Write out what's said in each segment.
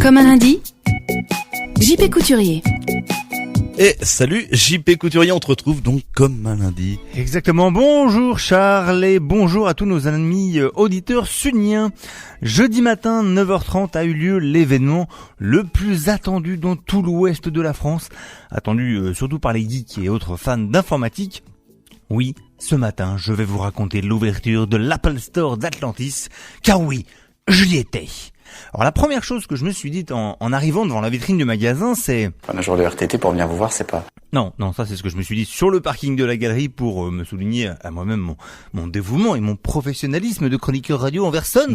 Comme un lundi, JP Couturier. Et salut JP Couturier, on te retrouve donc comme un lundi. Exactement, bonjour Charles et bonjour à tous nos amis auditeurs suniens. Jeudi matin, 9h30 a eu lieu l'événement le plus attendu dans tout l'ouest de la France. Attendu surtout par les geeks et autres fans d'informatique. Oui, ce matin, je vais vous raconter l'ouverture de l'Apple Store d'Atlantis, car oui, j'y étais. Alors la première chose que je me suis dite en arrivant devant la vitrine du magasin, c'est... Un jour de RTT pour venir vous voir, c'est pas... Non, ça c'est ce que je me suis dit sur le parking de la galerie pour me souligner à moi-même mon dévouement et mon professionnalisme de chroniqueur radio en personne.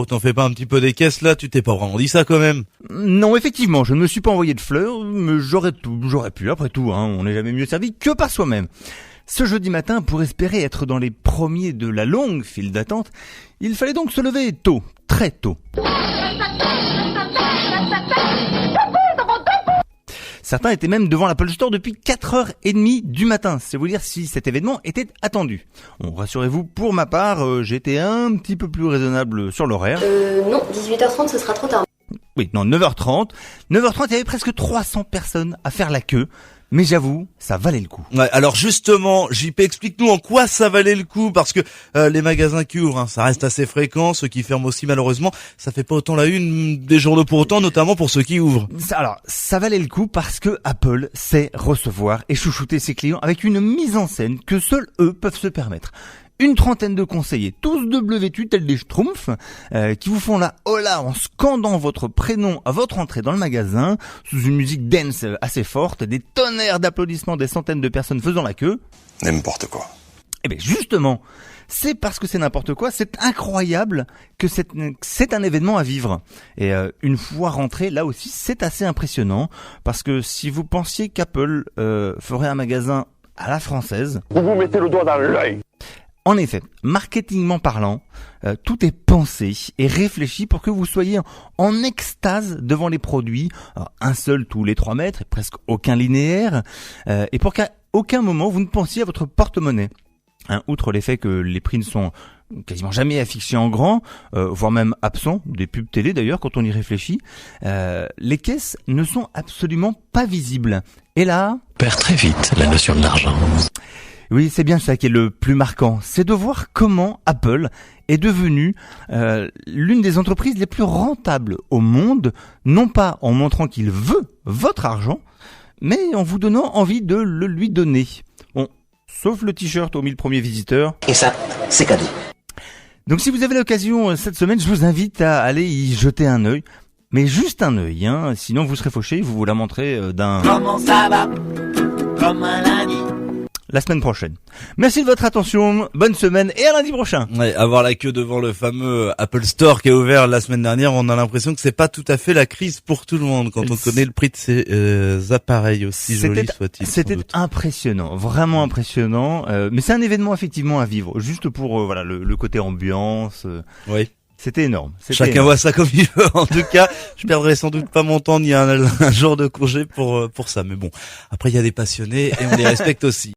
T'en fais pas un petit peu des caisses là, tu t'es pas vraiment dit ça quand même. Non, effectivement, je ne me suis pas envoyé de fleurs, mais j'aurais pu, après tout, on n'est jamais mieux servi que par soi-même. Ce jeudi matin, pour espérer être dans les premiers de la longue file d'attente, il fallait donc se lever tôt, très tôt. Certains étaient même devant l'Apple Store depuis 4h30 du matin. C'est vous dire si cet événement était attendu. Bon, rassurez-vous, pour ma part, j'étais un petit peu plus raisonnable sur l'horaire. Non, 18h30, ce sera trop tard. Oui, non, 9h30. 9h30, il y avait presque 300 personnes à faire la queue. Mais j'avoue, ça valait le coup. Ouais, alors justement, JP, explique-nous en quoi ça valait le coup, parce que les magasins qui ouvrent, ça reste assez fréquent, ceux qui ferment aussi malheureusement, ça fait pas autant la une des journaux pour autant, notamment pour ceux qui ouvrent. Ça valait le coup parce que Apple sait recevoir et chouchouter ses clients avec une mise en scène que seuls eux peuvent se permettre. Une trentaine de conseillers, tous de bleu vêtus tels des schtroumpfs, qui vous font la hola en scandant votre prénom à votre entrée dans le magasin, sous une musique dance assez forte, des tonnerres d'applaudissements, des centaines de personnes faisant la queue. N'importe quoi. Eh bien justement, c'est parce que c'est n'importe quoi, c'est incroyable que c'est un événement à vivre. Et une fois rentré, là aussi, c'est assez impressionnant, parce que si vous pensiez qu'Apple ferait un magasin à la française... Vous vous mettez le doigt dans l'œil. En effet, marketingment parlant, tout est pensé et réfléchi pour que vous soyez en extase devant les produits. Alors, un seul tous les 3 mètres, et presque aucun linéaire, et pour qu'à aucun moment vous ne pensiez à votre porte-monnaie. Outre l'effet que les prix ne sont quasiment jamais affichés en grand, voire même absents, des pubs télé d'ailleurs quand on y réfléchit, les caisses ne sont absolument pas visibles. Et là... On perd très vite la notion de l'argent. Oui, c'est bien ça qui est le plus marquant, c'est de voir comment Apple est devenue l'une des entreprises les plus rentables au monde, non pas en montrant qu'il veut votre argent, mais en vous donnant envie de le lui donner. Bon, sauf le t-shirt aux 1000 premiers visiteurs. Et ça, c'est cadeau. Donc si vous avez l'occasion cette semaine, je vous invite à aller y jeter un œil. Mais juste un œil, sinon vous serez fauché, vous la montrez d'un... Comment ça va? Comme un lundi. La semaine prochaine. Merci de votre attention, bonne semaine et à lundi prochain. Ouais, avoir la queue devant le fameux Apple Store qui a ouvert la semaine dernière, on a l'impression que c'est pas tout à fait la crise pour tout le monde quand on connaît le prix de ces appareils, aussi jolis soient-ils. C'était impressionnant, vraiment impressionnant, mais c'est un événement effectivement à vivre, juste pour le côté ambiance. Oui. C'était énorme. Chacun voit ça comme il veut. En tout cas, je perdrai sans doute pas mon temps ni un jour de congé pour ça. Mais bon, après il y a des passionnés et on les respecte aussi.